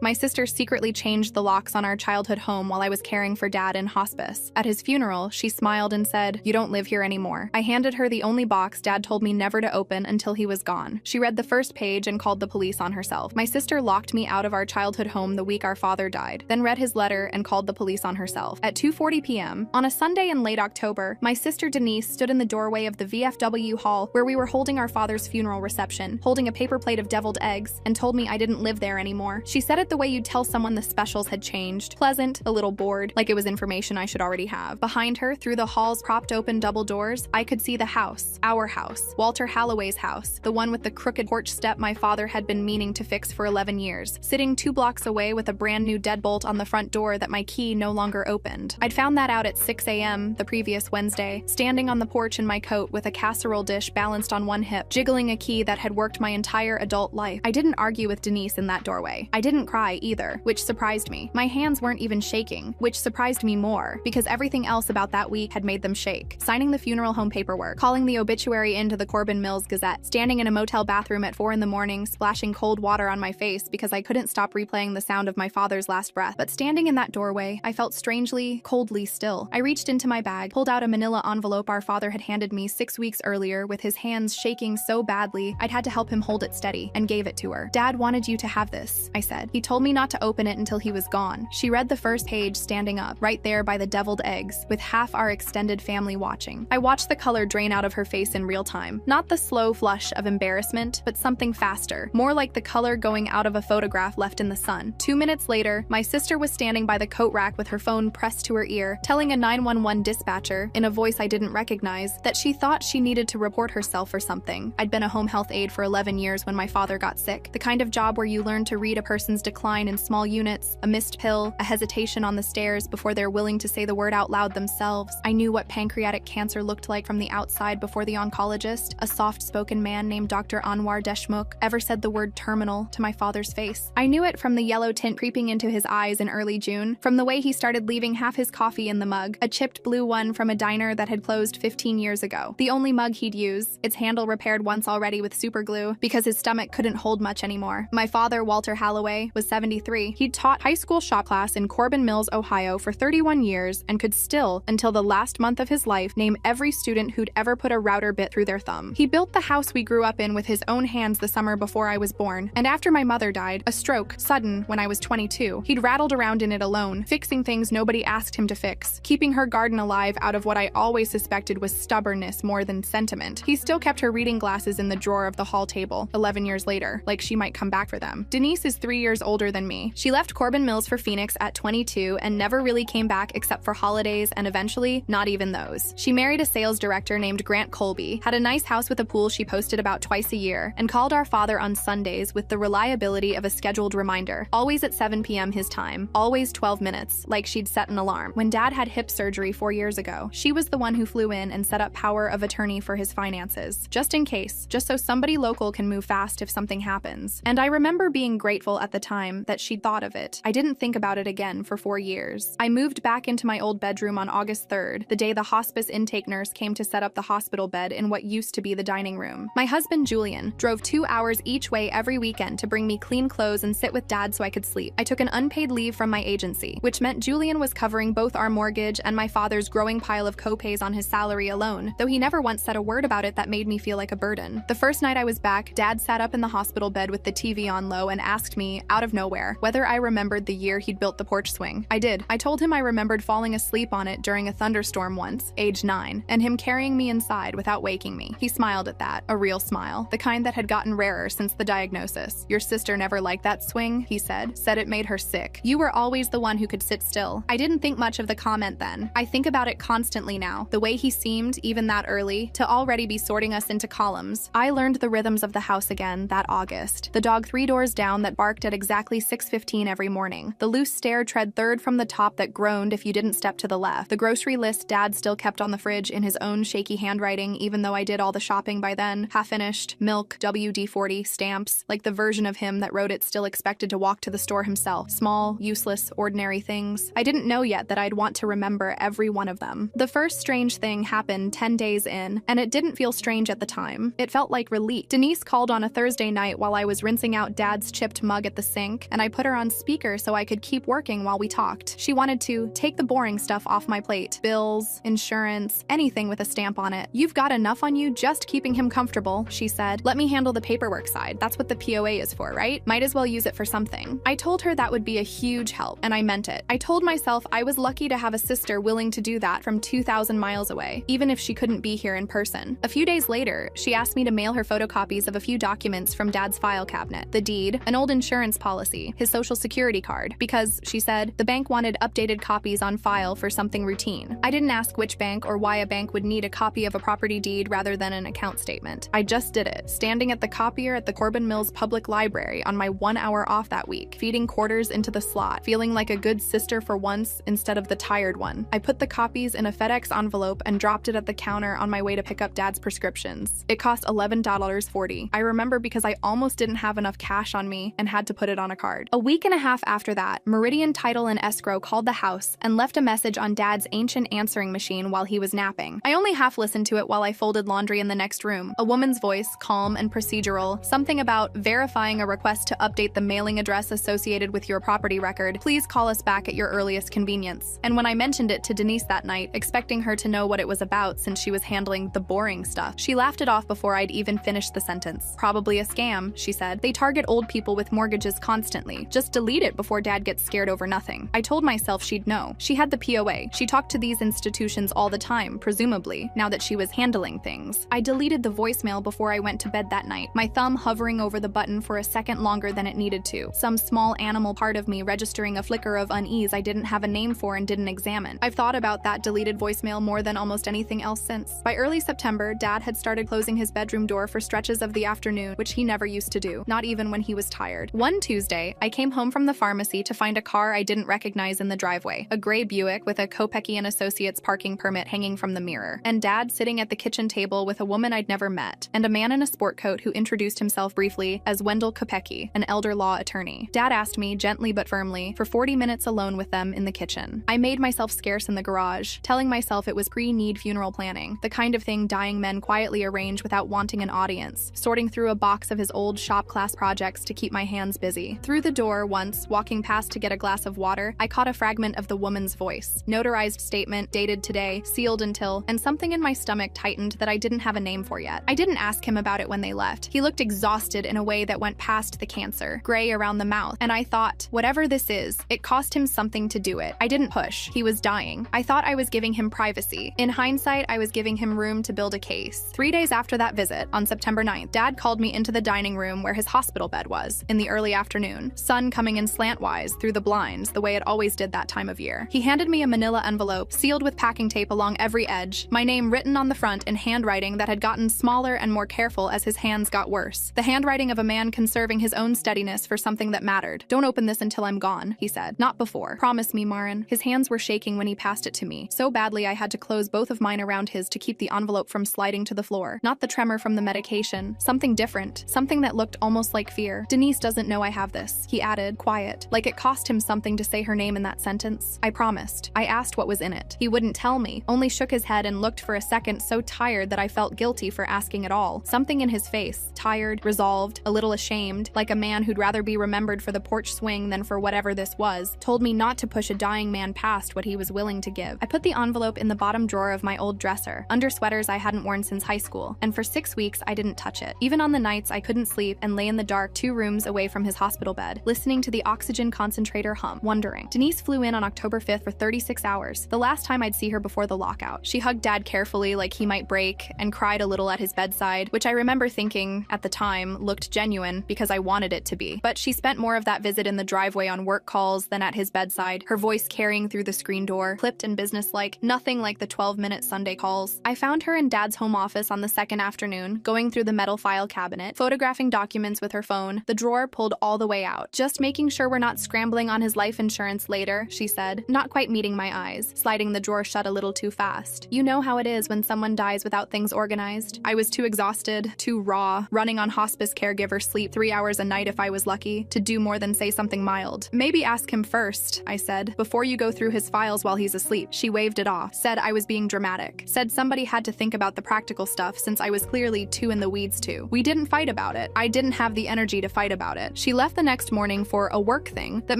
My sister secretly changed the locks on our childhood home while I was caring for Dad in hospice. At his funeral, she smiled and said, "You don't live here anymore." I handed her the only box Dad told me never to open until he was gone. She read the first page and called the police on herself. My sister locked me out of our childhood home the week our father died, then read his letter and called the police on herself. At 2:40 p.m., on a Sunday in late October, my sister Denise stood in the doorway of the VFW hall where we were holding our father's funeral reception, holding a paper plate of deviled eggs, and told me I didn't live there anymore. She said it the way you'd tell someone the specials had changed. Pleasant, a little bored, like it was information I should already have. Behind her, through the hall's propped open double doors, I could see the house, our house, Walter Halloway's house, the one with the crooked porch step my father had been meaning to fix for 11 years, sitting 2 blocks away with a brand new deadbolt on the front door that my key no longer opened. I'd found that out at 6 a.m. the previous Wednesday, standing on the porch in my coat with a casserole dish balanced on one hip, jiggling a key that had worked my entire adult life. I didn't argue with Denise in that doorway. I didn't cry either, which surprised me. My hands weren't even shaking, which surprised me more, because everything else about that week had made them shake. Signing the funeral home paperwork, calling the obituary into the Corbin Mills Gazette, standing in a motel bathroom at 4 in the morning, splashing cold water on my face because I couldn't stop replaying the sound of my father's last breath. But standing in that doorway, I felt strangely, coldly still. I reached into my bag, pulled out a manila envelope our father had handed me 6 weeks earlier with his hands shaking so badly I'd had to help him hold it steady, and gave it to her. "Dad wanted you to have this," I said. "He told me not to open it until he was gone." She read the first page standing up, right there by the deviled eggs, with half our extended family watching. I watched the color drain out of her face in real time. Not the slow flush of embarrassment, but something faster, more like the color going out of a photograph left in the sun. 2 minutes later, my sister was standing by the coat rack with her phone pressed to her ear, telling a 911 dispatcher, in a voice I didn't recognize, that she thought she needed to report herself for something. I'd been a home health aide for 11 years when my father got sick, the kind of job where you learn to read a person's decline in small units, a missed pill, a hesitation on the stairs before they're willing to say the word out loud themselves. I knew what pancreatic cancer looked like from the outside before the oncologist, a soft-spoken man named Dr. Anwar Deshmukh, ever said the word terminal to my father's face. I knew it from the yellow tint creeping into his eyes in early June, from the way he started leaving half his coffee in the mug, a chipped blue one from a diner that had closed 15 years ago. The only mug he'd use, its handle repaired once already with super glue, because his stomach couldn't hold much anymore. My father, Walter Halloway, was 73. He'd taught high school shop class in Corbin Mills, Ohio for 31 years and could still, until the last month of his life, name every student who'd ever put a router bit through their thumb. He built the house we grew up in with his own hands the summer before I was born, and after my mother died, a stroke, sudden, when I was 22, he'd rattled around in it alone, fixing things nobody asked him to fix, keeping her garden alive out of what I always suspected was stubbornness more than sentiment. He still kept her reading glasses in the drawer of the hall table, 11 years later, like she might come back for them. Denise is 3 years older than me. She left Corbin Mills for Phoenix at 22 and never really came back except for holidays, and eventually, not even those. She married a sales director named Grant Colby, had a nice house with a pool she posted about twice a year, and called our father on Sundays with the reliability of a scheduled reminder, always at 7 p.m. his time, always 12 minutes, like she'd set an alarm. When Dad had hip surgery 4 years ago, she was the one who flew in and set up power of attorney for his finances, just in case, just so somebody local can move fast if something happens. And I remember being grateful at the time that she'd thought of it. I didn't think about it again for 4 years. I moved back into my old bedroom on August 3rd, the day the hospice intake nurse came to set up the hospital bed in what used to be the dining room. My husband, Julian, drove 2 hours each way every weekend to bring me clean clothes and sit with Dad so I could sleep. I took an unpaid leave from my agency, which meant Julian was covering both our mortgage and my father's growing pile of co-pays on his salary alone, though he never once said a word about it that made me feel like a burden. The first night I was back, Dad sat up in the hospital bed with the TV on low and asked me, out of nowhere, whether I remembered the year he'd built the porch swing. I did. I told him I remembered falling asleep on it during a thunderstorm once, age 9, and him carrying me inside without waking me. He smiled at that, a real smile, the kind that had gotten rarer since the diagnosis. "Your sister never liked that swing," he said it made her sick. "You were always the one who could sit still." I didn't think much of the comment then. I think about it constantly now, the way he seemed, even that early, to already be sorting us into columns. I learned the rhythms of the house again that August. The dog 3 doors down that barked at exactly 6:15 every morning. The loose stair tread third from the top that groaned if you didn't step to the left. The grocery list Dad still kept on the fridge in his own shaky handwriting, even though I did all the shopping by then. Half-finished, milk, WD-40, stamps, like the version of him that wrote it still expected to walk to the store himself. Small, useless, ordinary things. I didn't know yet that I'd want to remember every one of them. The first strange thing happened 10 days in, and it didn't feel strange at the time. It felt like relief. Denise called on a Thursday night while I was rinsing out Dad's chipped mug at the sink think, and I put her on speaker so I could keep working while we talked. She wanted to take the boring stuff off my plate. Bills, insurance, anything with a stamp on it. You've got enough on you just keeping him comfortable, she said. Let me handle the paperwork side. That's what the POA is for, right? Might as well use it for something. I told her that would be a huge help, and I meant it. I told myself I was lucky to have a sister willing to do that from 2,000 miles away, even if she couldn't be here in person. A few days later, she asked me to mail her photocopies of a few documents from Dad's file cabinet: the deed, an old insurance policy, his social security card, because, she said, the bank wanted updated copies on file for something routine. I didn't ask which bank or why a bank would need a copy of a property deed rather than an account statement. I just did it, standing at the copier at the Corbin Mills Public Library on my 1 hour off that week, feeding quarters into the slot, feeling like a good sister for once instead of the tired one. I put the copies in a FedEx envelope and dropped it at the counter on my way to pick up Dad's prescriptions. It cost $11.40. I remember because I almost didn't have enough cash on me and had to put it on a card. A week and a half after that, Meridian Title and Escrow called the house and left a message on Dad's ancient answering machine while he was napping. I only half listened to it while I folded laundry in the next room. A woman's voice, calm and procedural, something about verifying a request to update the mailing address associated with your property record. Please call us back at your earliest convenience. And when I mentioned it to Denise that night, expecting her to know what it was about since she was handling the boring stuff, she laughed it off before I'd even finished the sentence. Probably a scam, she said. They target old people with mortgages constantly. Just delete it before Dad gets scared over nothing. I told myself she'd know. She had the POA. She talked to these institutions all the time, presumably, now that she was handling things. I deleted the voicemail before I went to bed that night, my thumb hovering over the button for a second longer than it needed to, some small animal part of me registering a flicker of unease I didn't have a name for and didn't examine. I've thought about that deleted voicemail more than almost anything else since. By early September, Dad had started closing his bedroom door for stretches of the afternoon, which he never used to do, not even when he was tired. One Tuesday, I came home from the pharmacy to find a car I didn't recognize in the driveway, a gray Buick with a Kopecky & Associates parking permit hanging from the mirror, and Dad sitting at the kitchen table with a woman I'd never met, and a man in a sport coat who introduced himself briefly as Wendell Kopecky, an elder law attorney. Dad asked me, gently but firmly, for 40 minutes alone with them in the kitchen. I made myself scarce in the garage, telling myself it was pre-need funeral planning, the kind of thing dying men quietly arrange without wanting an audience, sorting through a box of his old shop class projects to keep my hands busy. Through the door once, walking past to get a glass of water, I caught a fragment of the woman's voice. Notarized statement, dated today, sealed until, and something in my stomach tightened that I didn't have a name for yet. I didn't ask him about it when they left. He looked exhausted in a way that went past the cancer, gray around the mouth, and I thought, whatever this is, it cost him something to do it. I didn't push. He was dying. I thought I was giving him privacy. In hindsight, I was giving him room to build a case. 3 days after that visit, on September 9th, Dad called me into the dining room where his hospital bed was, in the early afternoon, sun coming in slantwise through the blinds the way it always did that time of year. He handed me a manila envelope, sealed with packing tape along every edge, my name written on the front in handwriting that had gotten smaller and more careful as his hands got worse. The handwriting of a man conserving his own steadiness for something that mattered. Don't open this until I'm gone, he said. Not before. Promise me, Marin. His hands were shaking when he passed it to me, so badly I had to close both of mine around his to keep the envelope from sliding to the floor. Not the tremor from the medication. Something different. Something that looked almost like fear. Denise doesn't know I have this, he added, quiet, like it cost him something to say her name in that sentence. I promised. I asked what was in it. He wouldn't tell me, only shook his head and looked for a second so tired that I felt guilty for asking at all. Something in his face, tired, resolved, a little ashamed, like a man who'd rather be remembered for the porch swing than for whatever this was, told me not to push a dying man past what he was willing to give. I put the envelope in the bottom drawer of my old dresser, under sweaters I hadn't worn since high school, and for 6 weeks I didn't touch it. Even on the nights I couldn't sleep and lay in the dark 2 rooms away from his hospital bed, listening to the oxygen concentrator hum, wondering. Denise flew in on October 5th for 36 hours, the last time I'd see her before the lockout. She hugged Dad carefully like he might break, and cried a little at his bedside, which I remember thinking, at the time, looked genuine because I wanted it to be. But she spent more of that visit in the driveway on work calls than at his bedside, her voice carrying through the screen door, clipped and businesslike, nothing like the 12-minute Sunday calls. I found her in Dad's home office on the second afternoon, going through the metal file cabinet, photographing documents with her phone, the drawer pulled all the way out. Just making sure we're not scrambling on his life insurance later, she said, not quite meeting my eyes, sliding the drawer shut a little too fast. You know how it is when someone dies without things organized. I was too exhausted, too raw, running on hospice caregiver sleep 3 hours a night if I was lucky, to do more than say something mild. Maybe ask him first, I said, before you go through his files while he's asleep. She waved it off, said I was being dramatic, said somebody had to think about the practical stuff since I was clearly too in the weeds too. We didn't fight about it. I didn't have the energy to fight about it. She left left the next morning for a work thing that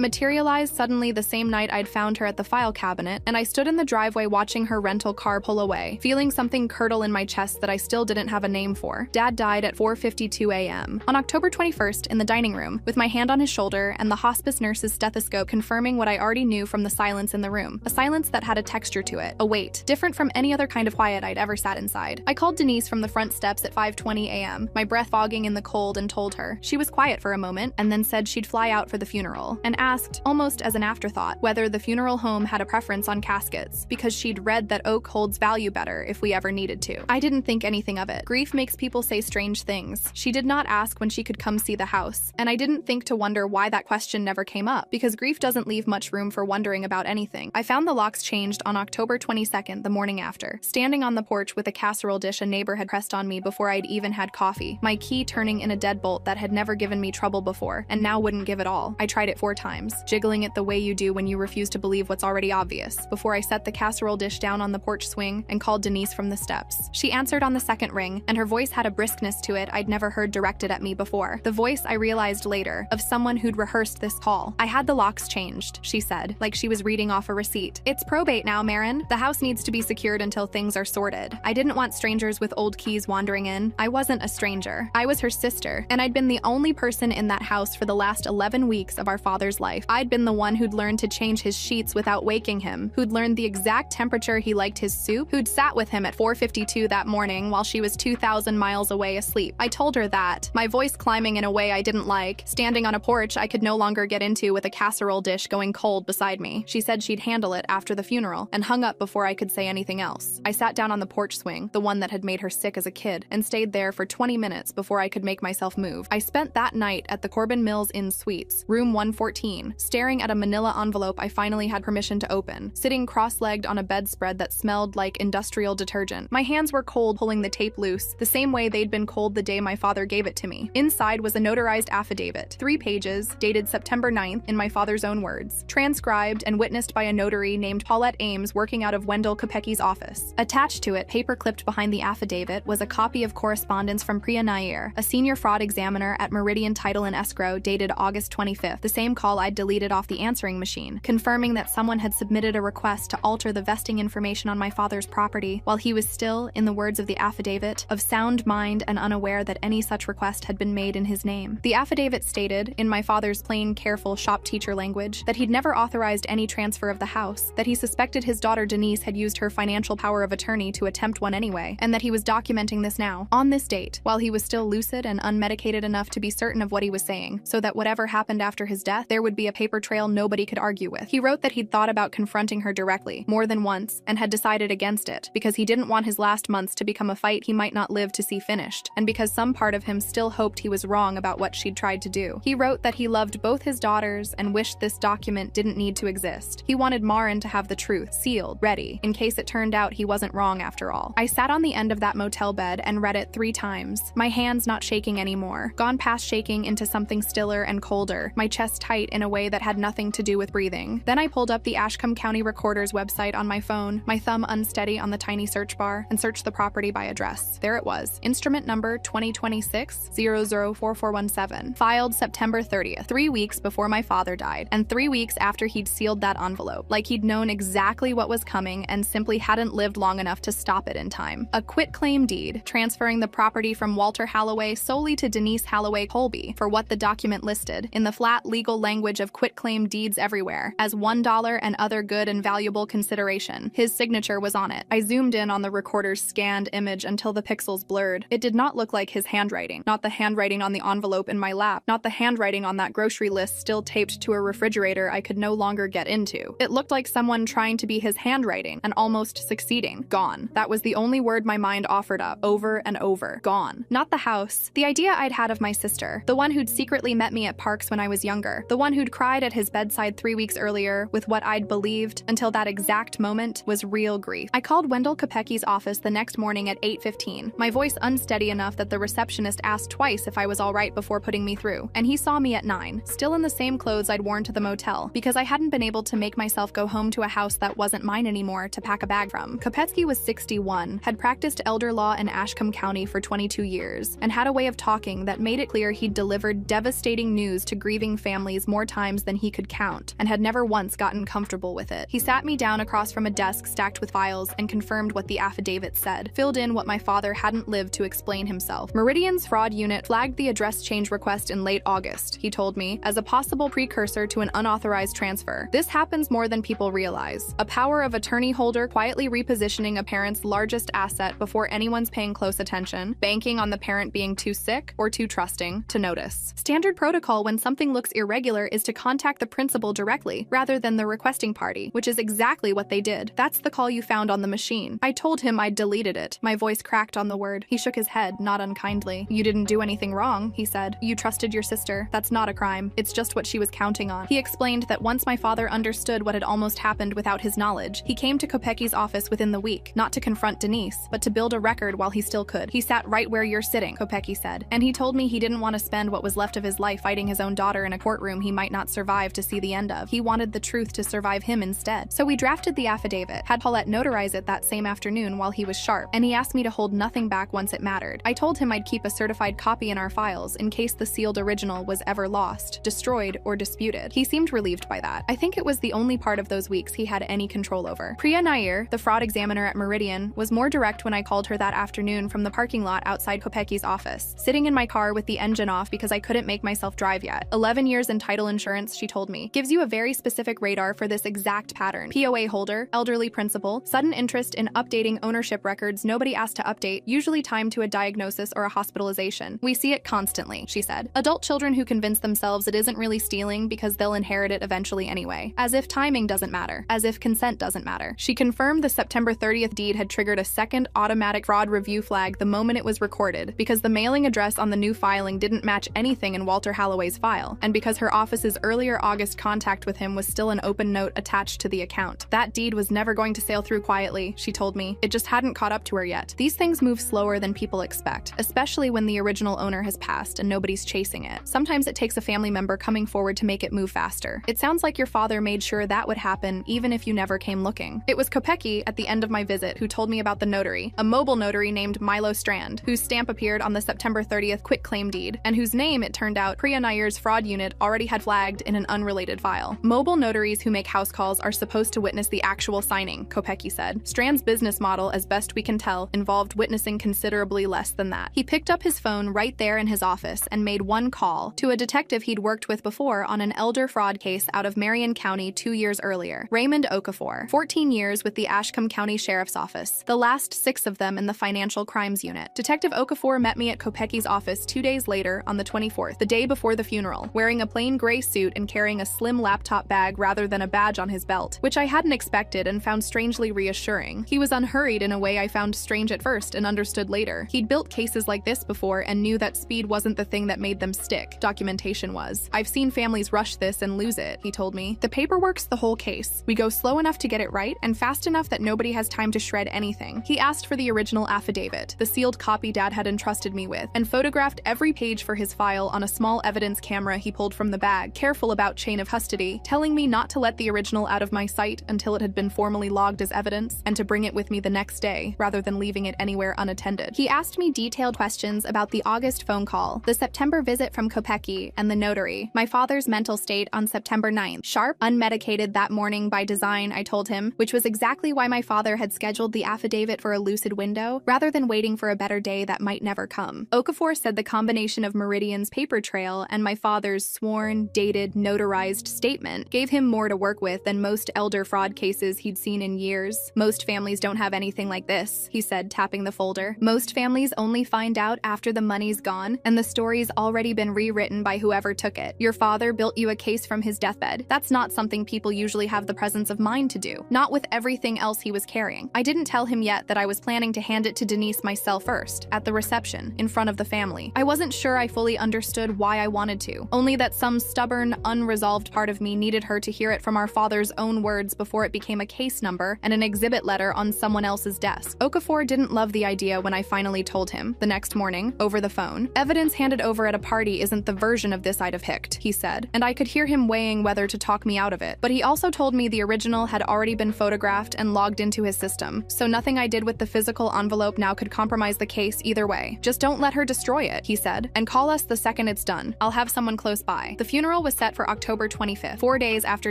materialized suddenly the same night I'd found her at the file cabinet, and I stood in the driveway watching her rental car pull away, feeling something curdle in my chest that I still didn't have a name for. Dad died at 4:52 a.m. on October 21st in the dining room, with my hand on his shoulder and the hospice nurse's stethoscope confirming what I already knew from the silence in the room, a silence that had a texture to it, a weight, different from any other kind of quiet I'd ever sat inside. I called Denise from the front steps at 5:20 a.m., my breath fogging in the cold, and told her. She was quiet for a moment and then said she'd fly out for the funeral, and asked, almost as an afterthought, whether the funeral home had a preference on caskets, because she'd read that oak holds value better if we ever needed to. I didn't think anything of it. Grief makes people say strange things. She did not ask when she could come see the house, and I didn't think to wonder why that question never came up, because grief doesn't leave much room for wondering about anything. I found the locks changed on October 22nd, the morning after, standing on the porch with a casserole dish a neighbor had pressed on me before I'd even had coffee, my key turning in a deadbolt that had never given me trouble before, and now wouldn't give at all. I tried it 4 times, jiggling it the way you do when you refuse to believe what's already obvious, before I set the casserole dish down on the porch swing and called Denise from the steps. She answered on the second ring, and her voice had a briskness to it I'd never heard directed at me before. The voice, I realized later, of someone who'd rehearsed this call. "I had the locks changed," she said, like she was reading off a receipt. "It's probate now, Marin. The house needs to be secured until things are sorted. I didn't want strangers with old keys wandering in. I wasn't a stranger. I was her sister, and I'd been the only person in that house for the last 11 weeks of our father's life. I'd been the one who'd learned to change his sheets without waking him, who'd learned the exact temperature he liked his soup, who'd sat with him at 4:52 that morning while she was 2,000 miles away asleep. I told her that, my voice climbing in a way I didn't like, standing on a porch I could no longer get into with a casserole dish going cold beside me. She said she'd handle it after the funeral, and hung up before I could say anything else. I sat down on the porch swing, the one that had made her sick as a kid, and stayed there for 20 minutes before I could make myself move. I spent that night at the Corbin Mills Inn Suites, room 114, staring at a manila envelope I finally had permission to open, sitting cross-legged on a bedspread that smelled like industrial detergent. My hands were cold pulling the tape loose, the same way they'd been cold the day my father gave it to me. Inside was a notarized affidavit, 3 pages, dated September 9th, in my father's own words, transcribed and witnessed by a notary named Paulette Ames working out of Wendell Kopecki's office. Attached to it, paper-clipped behind the affidavit, was a copy of correspondence from Priya Nair, a senior fraud examiner at Meridian Title and Escrow, dated August 25th, the same call I'd deleted off the answering machine, confirming that someone had submitted a request to alter the vesting information on my father's property while he was still, in the words of the affidavit, of sound mind and unaware that any such request had been made in his name. The affidavit stated, in my father's plain, careful shop teacher language, that he'd never authorized any transfer of the house, that he suspected his daughter Denise had used her financial power of attorney to attempt one anyway, and that he was documenting this now, on this date, while he was still lucid and unmedicated enough to be certain of what he was saying, so that whatever happened after his death, there would be a paper trail nobody could argue with. He wrote that he'd thought about confronting her directly, more than once, and had decided against it, because he didn't want his last months to become a fight he might not live to see finished, and because some part of him still hoped he was wrong about what she'd tried to do. He wrote that he loved both his daughters and wished this document didn't need to exist. He wanted Marin to have the truth, sealed, ready, in case it turned out he wasn't wrong after all. I sat on the end of that motel bed and read it 3 times, my hands not shaking anymore, gone past shaking into something stiller and colder, my chest tight in a way that had nothing to do with breathing. Then I pulled up the Ashcombe County Recorder's website on my phone, my thumb unsteady on the tiny search bar, and searched the property by address. There it was, instrument number 2026-004417, filed September 30th, 3 weeks before my father died, and 3 weeks after he'd sealed that envelope, like he'd known exactly what was coming and simply hadn't lived long enough to stop it in time. A quitclaim deed, transferring the property from Walter Halloway solely to Denise Halloway Colby for what the document listed, in the flat legal language of quitclaim deeds everywhere, as $1 and other good and valuable consideration. His signature was on it. I zoomed in on the recorder's scanned image until the pixels blurred. It did not look like his handwriting, not the handwriting on the envelope in my lap, not the handwriting on that grocery list still taped to a refrigerator I could no longer get into. It looked like someone trying to be his handwriting and almost succeeding. Gone. That was the only word my mind offered up, over and over. Gone. Not the house. The idea I'd had of my sister, the one who'd secretly met me at parks when I was younger, the one who'd cried at his bedside 3 weeks earlier with what I'd believed, until that exact moment, was real grief. I called Wendell Kopecki's office the next morning at 8:15, my voice unsteady enough that the receptionist asked twice if I was all right before putting me through, and he saw me at 9, still in the same clothes I'd worn to the motel, because I hadn't been able to make myself go home to a house that wasn't mine anymore to pack a bag from. Kopecki was 61, had practiced elder law in Ashcombe County for 22 years, and had a way of talking that made it clear he'd delivered devastating devastating news to grieving families more times than he could count, and had never once gotten comfortable with it. He sat me down across from a desk stacked with files and confirmed what the affidavit said, filled in what my father hadn't lived to explain himself. Meridian's fraud unit flagged the address change request in late August, he told me, as a possible precursor to an unauthorized transfer. This happens more than people realize. A power of attorney holder quietly repositioning a parent's largest asset before anyone's paying close attention, banking on the parent being too sick or too trusting to notice. Standard protocol when something looks irregular is to contact the principal directly, rather than the requesting party, which is exactly what they did. That's the call you found on the machine. I told him I'd deleted it. My voice cracked on the word. He shook his head, not unkindly. You didn't do anything wrong, he said. You trusted your sister. That's not a crime. It's just what she was counting on. He explained that once my father understood what had almost happened without his knowledge, he came to Kopecki's office within the week, not to confront Denise, but to build a record while he still could. He sat right where you're sitting, Kopecki said, and he told me he didn't want to spend what was left of his life fighting his own daughter in a courtroom he might not survive to see the end of. He wanted the truth to survive him instead. So we drafted the affidavit, had Paulette notarize it that same afternoon while he was sharp, and he asked me to hold nothing back once it mattered. I told him I'd keep a certified copy in our files in case the sealed original was ever lost, destroyed, or disputed. He seemed relieved by that. I think it was the only part of those weeks he had any control over. Priya Nair, the fraud examiner at Meridian, was more direct when I called her that afternoon from the parking lot outside Kopecki's office, sitting in my car with the engine off because I couldn't make myself drive yet. 11 years in title insurance, she told me, gives you a very specific radar for this exact pattern. POA holder, elderly principal, sudden interest in updating ownership records nobody asked to update, usually timed to a diagnosis or a hospitalization. We see it constantly, she said. Adult children who convince themselves it isn't really stealing because they'll inherit it eventually anyway. As if timing doesn't matter. As if consent doesn't matter. She confirmed the September 30th deed had triggered a second automatic fraud review flag the moment it was recorded, because the mailing address on the new filing didn't match anything in Walter Halloway's file, and because her office's earlier August contact with him was still an open note attached to the account. That deed was never going to sail through quietly, she told me. It just hadn't caught up to her yet. These things move slower than people expect, especially when the original owner has passed and nobody's chasing it. Sometimes it takes a family member coming forward to make it move faster. It sounds like your father made sure that would happen even if you never came looking. It was Kopecki at the end of my visit who told me about the notary, a mobile notary named Milo Strand, whose stamp appeared on the September 30th quitclaim deed, and whose name, it turned out, Priya Nair's fraud unit already had flagged in an unrelated file. Mobile notaries who make house calls are supposed to witness the actual signing, Kopecki said. Strand's business model, as best we can tell, involved witnessing considerably less than that. He picked up his phone right there in his office and made one call to a detective he'd worked with before on an elder fraud case out of Marion County 2 years earlier, Raymond Okafor, 14 years with the Ashcombe County Sheriff's Office, the last 6 of them in the Financial Crimes Unit. Detective Okafor met me at Kopecki's office 2 days later on the 24th, the day before the funeral, wearing a plain gray suit and carrying a slim laptop bag rather than a badge on his belt, which I hadn't expected and found strangely reassuring. He was unhurried in a way I found strange at first and understood later. He'd built cases like this before and knew that speed wasn't the thing that made them stick. Documentation was. I've seen families rush this and lose it, he told me. The paperwork's the whole case. We go slow enough to get it right and fast enough that nobody has time to shred anything. He asked for the original affidavit, the sealed copy Dad had entrusted me with, and photographed every page for his file on a small evidence camera he pulled from the bag, careful about chain of custody, telling me not to let the original out of my sight until it had been formally logged as evidence, and to bring it with me the next day, rather than leaving it anywhere unattended. He asked me detailed questions about the August phone call, the September visit from Kopecki, and the notary, my father's mental state on September 9th. Sharp, unmedicated that morning by design, I told him, which was exactly why my father had scheduled the affidavit for a lucid window, rather than waiting for a better day that might never come. Okafor said the combination of Meridian's paper trail and my father's sworn, dated, notarized statement gave him more to work with than most elder fraud cases he'd seen in years. Most families don't have anything like this, he said, tapping the folder. Most families only find out after the money's gone and the story's already been rewritten by whoever took it. Your father built you a case from his deathbed. That's not something people usually have the presence of mind to do. Not with everything else he was carrying. I didn't tell him yet that I was planning to hand it to Denise myself first, at the reception, in front of the family. I wasn't sure I fully understood why I wanted to, only that some stubborn, unresolved part of me needed her to hear it from our father's own words before it became a case number and an exhibit letter on someone else's desk. Okafor didn't love the idea when I finally told him, the next morning, over the phone. Evidence handed over at a party isn't the version of this I'd have picked, he said, and I could hear him weighing whether to talk me out of it. But he also told me the original had already been photographed and logged into his system, so nothing I did with the physical envelope now could compromise the case either way. Just don't let her destroy it, he said, and call us the second it's done. Done. I'll have someone close by. The funeral was set for October 25th, 4 days after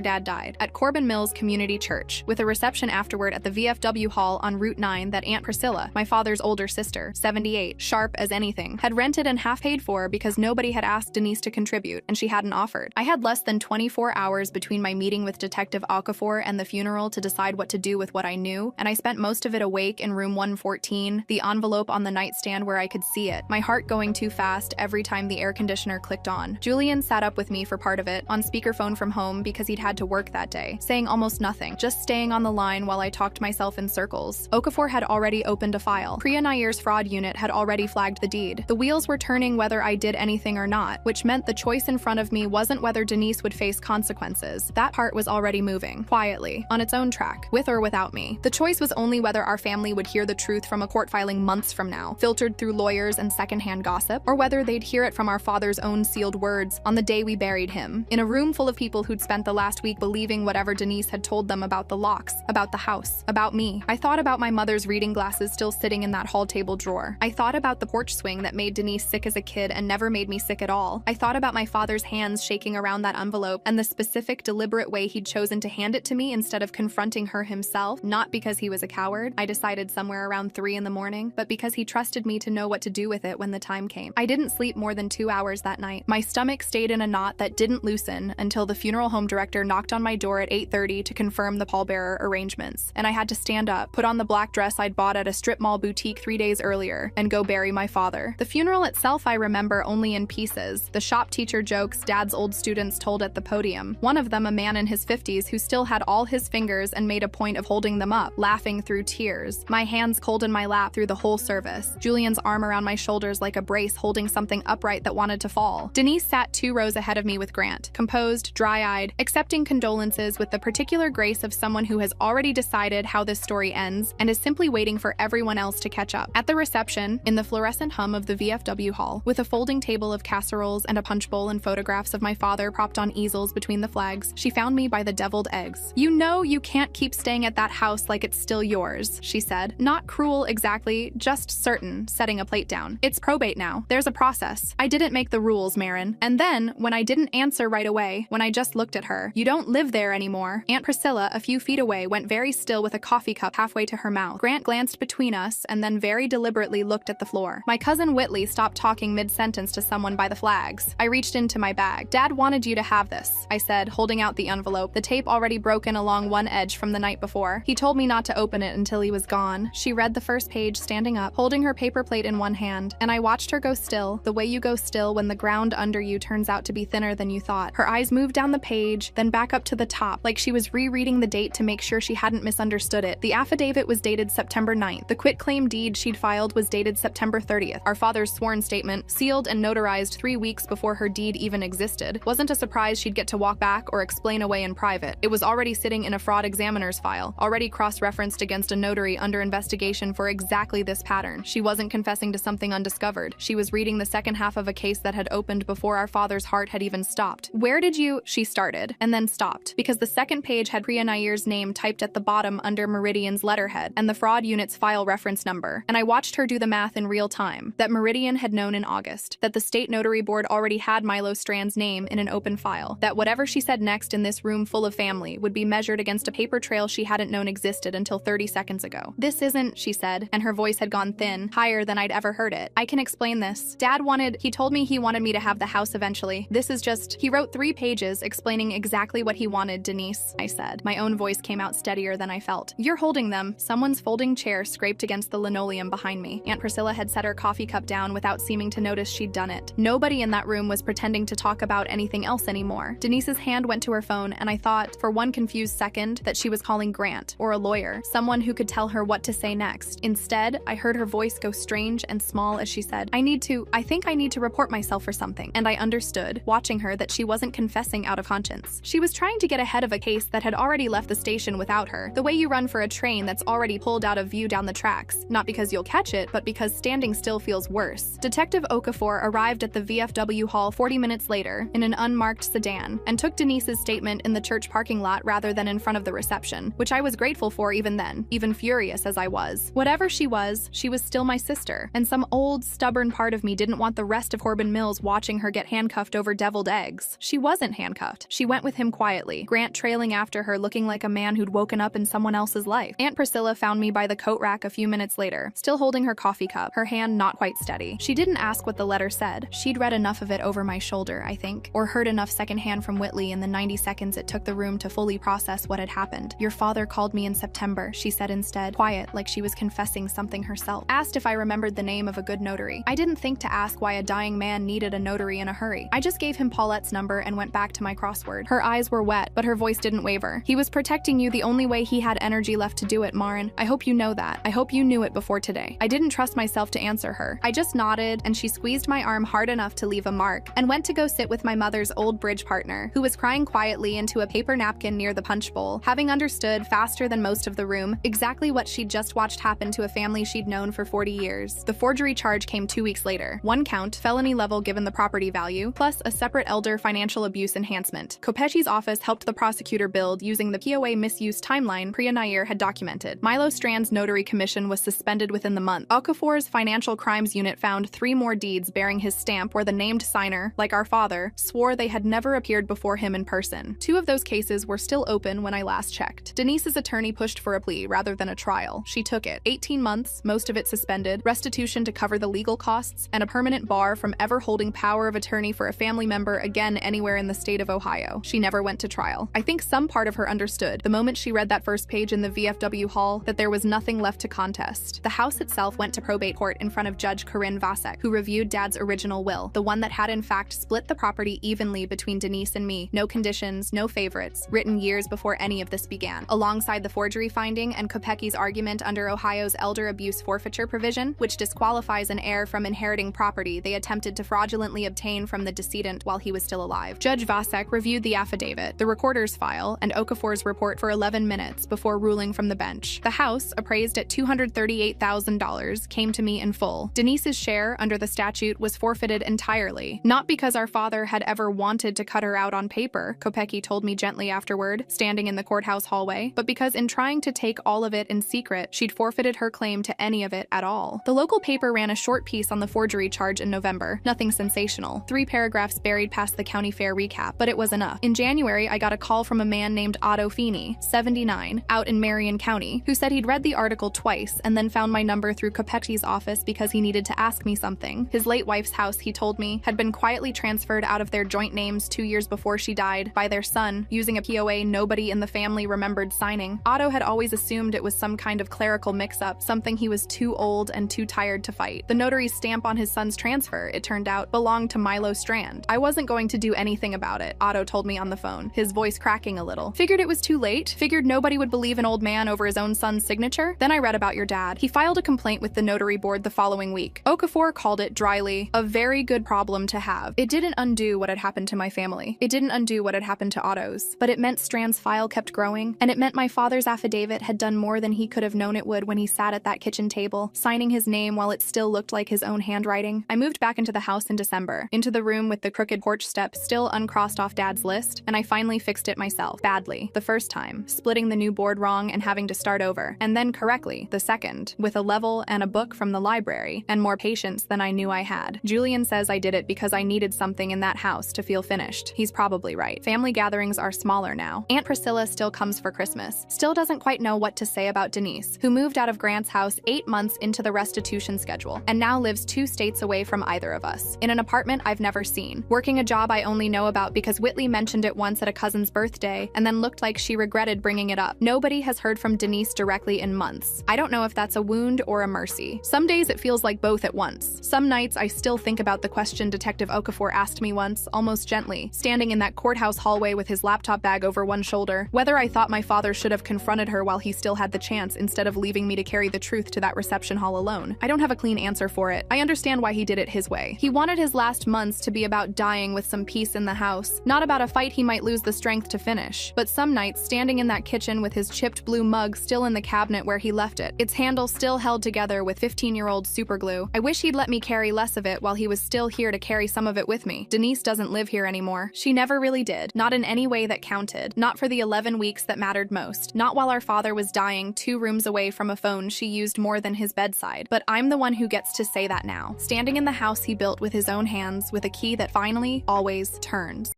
Dad died, at Corbin Mills Community Church, with a reception afterward at the VFW Hall on Route 9 that Aunt Priscilla, my father's older sister, 78, sharp as anything, had rented and half paid for because nobody had asked Denise to contribute, and she hadn't offered. I had less than 24 hours between my meeting with Detective Okafor and the funeral to decide what to do with what I knew, and I spent most of it awake in room 114, the envelope on the nightstand where I could see it, my heart going too fast every time the air conditioner clicked on. Julian sat up with me for part of it, on speakerphone from home because he'd had to work that day, saying almost nothing, just staying on the line while I talked myself in circles. Okafor had already opened a file. Priya Nair's fraud unit had already flagged the deed. The wheels were turning whether I did anything or not, which meant the choice in front of me wasn't whether Denise would face consequences. That part was already moving, quietly, on its own track, with or without me. The choice was only whether our family would hear the truth from a court filing months from now, filtered through lawyers and secondhand gossip, or whether they'd hear it from our father's own sealed words on the day we buried him, in a room full of people who'd spent the last week believing whatever Denise had told them about the locks, about the house, about me. I thought about my mother's reading glasses still sitting in that hall table drawer. I thought about the porch swing that made Denise sick as a kid and never made me sick at all. I thought about my father's hands shaking around that envelope and the specific, deliberate way he'd chosen to hand it to me instead of confronting her himself, not because he was a coward, I decided somewhere around 3 in the morning, but because he trusted me to know what to do with it when the time came. I didn't sleep more than 2 hours that night. My stomach stayed in a knot that didn't loosen until the funeral home director knocked on my door at 8:30 to confirm the pallbearer arrangements, and I had to stand up, put on the black dress I'd bought at a strip mall boutique 3 days earlier, and go bury my father. The funeral itself I remember only in pieces. The shop teacher jokes Dad's old students told at the podium. One of them, a man in his 50s who still had all his fingers and made a point of holding them up, laughing through tears. My hands cold in my lap through the whole service. Julian's arm around my shoulders like a brace holding something upright that wanted to fall. Denise sat 2 rows ahead of me with Grant, composed, dry-eyed, accepting condolences with the particular grace of someone who has already decided how this story ends and is simply waiting for everyone else to catch up. At the reception, in the fluorescent hum of the VFW hall, with a folding table of casseroles and a punch bowl and photographs of my father propped on easels between the flags, she found me by the deviled eggs. "You know you can't keep staying at that house like it's still yours," she said. Not cruel exactly, just certain, setting a plate down. "It's probate now. There's a process. I didn't make the rules, Marin." And then, when I didn't answer right away, when I just looked at her, "You don't live there anymore." Aunt Priscilla, a few feet away, went very still with a coffee cup halfway to her mouth. Grant glanced between us and then very deliberately looked at the floor. My cousin Whitley stopped talking mid-sentence to someone by the flags. I reached into my bag. "Dad wanted you to have this," I said, holding out the envelope, the tape already broken along one edge from the night before. "He told me not to open it until he was gone." She read the first page standing up, holding her paper plate in one hand, and I watched her go still, the way you go still when the ground under you turns out to be thinner than you thought. Her eyes moved down the page, then back up to the top, like she was rereading the date to make sure she hadn't misunderstood it. The affidavit was dated September 9th. The quitclaim deed she'd filed was dated September 30th. Our father's sworn statement, sealed and notarized 3 weeks before her deed even existed, wasn't a surprise she'd get to walk back or explain away in private. It was already sitting in a fraud examiner's file, already cross-referenced against a notary under investigation for exactly this pattern. She wasn't confessing to something undiscovered. She was reading the second half of a case that had opened before our father's heart had even stopped. "Where did you—" she started, and then stopped, because the second page had Priya Nair's name typed at the bottom under Meridian's letterhead, and the fraud unit's file reference number, and I watched her do the math in real time. That Meridian had known in August, that the state notary board already had Milo Strand's name in an open file, that whatever she said next in this room full of family would be measured against a paper trail she hadn't known existed until 30 seconds ago. "This isn't," she said, and her voice had gone thin, higher than I'd ever heard it. "I can explain this. Dad he told me he wanted me to have the house eventually. This is just—" He wrote 3 pages explaining exactly what he wanted, Denise, I said. My own voice came out steadier than I felt. "You're holding them." Someone's folding chair scraped against the linoleum behind me. Aunt Priscilla had set her coffee cup down without seeming to notice she'd done it. Nobody in that room was pretending to talk about anything else anymore. Denise's hand went to her phone, and I thought, for one confused second, that she was calling Grant, or a lawyer, someone who could tell her what to say next. Instead, I heard her voice go strange and small as she said, I think I need to report myself for something." And I understood, watching her, that she wasn't confessing out of conscience. She was trying to get ahead of a case that had already left the station without her, the way you run for a train that's already pulled out of view down the tracks, not because you'll catch it, but because standing still feels worse. Detective Okafor arrived at the VFW hall 40 minutes later, in an unmarked sedan, and took Denise's statement in the church parking lot rather than in front of the reception, which I was grateful for even then, even furious as I was. Whatever she was still my sister, and some old, stubborn part of me didn't want the rest of Corbin Mills Mills watching her get handcuffed over deviled eggs. She wasn't handcuffed. She went with him quietly, Grant trailing after her looking like a man who'd woken up in someone else's life. Aunt Priscilla found me by the coat rack a few minutes later, still holding her coffee cup, her hand not quite steady. She didn't ask what the letter said. She'd read enough of it over my shoulder, I think, or heard enough secondhand from Whitley in the 90 seconds it took the room to fully process what had happened. Your father called me in September, she said instead, quiet, like she was confessing something herself. Asked if I remembered the name of a good notary. I didn't think to ask why a dying man needed a notary in a hurry. I just gave him Paulette's number and went back to my crossword. Her eyes were wet, but her voice didn't waver. He was protecting you the only way he had energy left to do it, Marin. I hope you know that. I hope you knew it before today. I didn't trust myself to answer her. I just nodded, and she squeezed my arm hard enough to leave a mark, and went to go sit with my mother's old bridge partner, who was crying quietly into a paper napkin near the punch bowl, having understood, faster than most of the room, exactly what she'd just watched happen to a family she'd known for 40 years. The forgery charge came 2 weeks later. 1 count, felony level given the property value, plus a separate elder financial abuse enhancement. Kopecky's office helped the prosecutor build using the POA misuse timeline Priya Nair had documented. Milo Strand's notary commission was suspended within the month. Okafor's financial crimes unit found 3 more deeds bearing his stamp where the named signer, like our father, swore they had never appeared before him in person. 2 of those cases were still open when I last checked. Denise's attorney pushed for a plea rather than a trial. She took it. 18 months, most of it suspended, restitution to cover the legal costs, and a permanent bar from ever holding power of attorney for a family member again anywhere in the state of Ohio. She never went to trial. I think some part of her understood, the moment she read that first page in the VFW hall, that there was nothing left to contest. The house itself went to probate court in front of Judge Corinne Vasek, who reviewed Dad's original will, the one that had in fact split the property evenly between Denise and me, no conditions, no favorites, written years before any of this began. Alongside the forgery finding and Kopecky's argument under Ohio's elder abuse forfeiture provision, which disqualifies an heir from inheriting property they attempted to fraudulently obtain from the decedent while he was still alive. Judge Vasek reviewed the affidavit, the recorder's file, and Okafor's report for 11 minutes before ruling from the bench. The house, appraised at $238,000, came to me in full. Denise's share, under the statute, was forfeited entirely. Not because our father had ever wanted to cut her out on paper, Kopecky told me gently afterward, standing in the courthouse hallway, but because in trying to take all of it in secret, she'd forfeited her claim to any of it at all. The local paper ran a short piece on the forgery charge in November, nothing sensational. 3 paragraphs buried past the county fair recap, but it was enough. In January, I got a call from a man named Otto Feeney, 79, out in Marion County, who said he'd read the article twice and then found my number through Kopecky's office because he needed to ask me something. His late wife's house, he told me, had been quietly transferred out of their joint names 2 years before she died by their son, using a POA nobody in the family remembered signing. Otto had always assumed it was some kind of clerical mix-up, something he was too old and too tired to fight. The notary's stamp on his son's transfer, it turned out, belonged to Milo Strand. I wasn't going to do anything about it, Otto told me on the phone, his voice cracking a little. Figured it was too late? Figured nobody would believe an old man over his own son's signature? Then I read about your dad. He filed a complaint with the notary board the following week. Okafor called it dryly, a very good problem to have. It didn't undo what had happened to my family. It didn't undo what had happened to Otto's. But it meant Strand's file kept growing, and it meant my father's affidavit had done more than he could have known it would when he sat at that kitchen table, signing his name while it still looked like his own handwriting. I moved back into the house in December, into the room with the crooked porch step still uncrossed off Dad's list, and I finally fixed it myself, badly, the first time, splitting the new board wrong and having to start over, and then correctly, the second, with a level and a book from the library, and more patience than I knew I had. Julian says I did it because I needed something in that house to feel finished. He's probably right. Family gatherings are smaller now. Aunt Priscilla still comes for Christmas, still doesn't quite know what to say about Denise, who moved out of Grant's house 8 months into the restitution schedule, and now lives 2 states away from either of us, in an apartment I've never seen, working a job I only know about because Whitley mentioned it once at a cousin's birthday, and then looked like she regretted bringing it up. Nobody has heard from Denise directly in months. I don't know if that's a wound or a mercy. Some days it feels like both at once. Some nights I still think about the question Detective Okafor asked me once, almost gently, standing in that courthouse hallway with his laptop bag over one shoulder, whether I thought my father should have confronted her while he still had the chance instead of leaving me to carry the truth to that reception hall alone. I don't have a clean answer for it. I understand why he did it his way. He wanted his last months to be about dying with some peace in the house, not about a fight he might lose the strength to finish. But some nights, standing in that kitchen with his chipped blue mug still in the cabinet where he left it, its handle still held together with 15-year-old superglue, I wish he'd let me carry less of it while he was still here to carry some of it with me. Denise doesn't live here anymore. She never really did. Not in any way that counted. Not for the 11 weeks that mattered most. Not while our father was dying 2 rooms away from a phone she used more than his bedside. But I'm the one who gets to say that now. Standing in the house he built with his own hands with a key that finally always turns.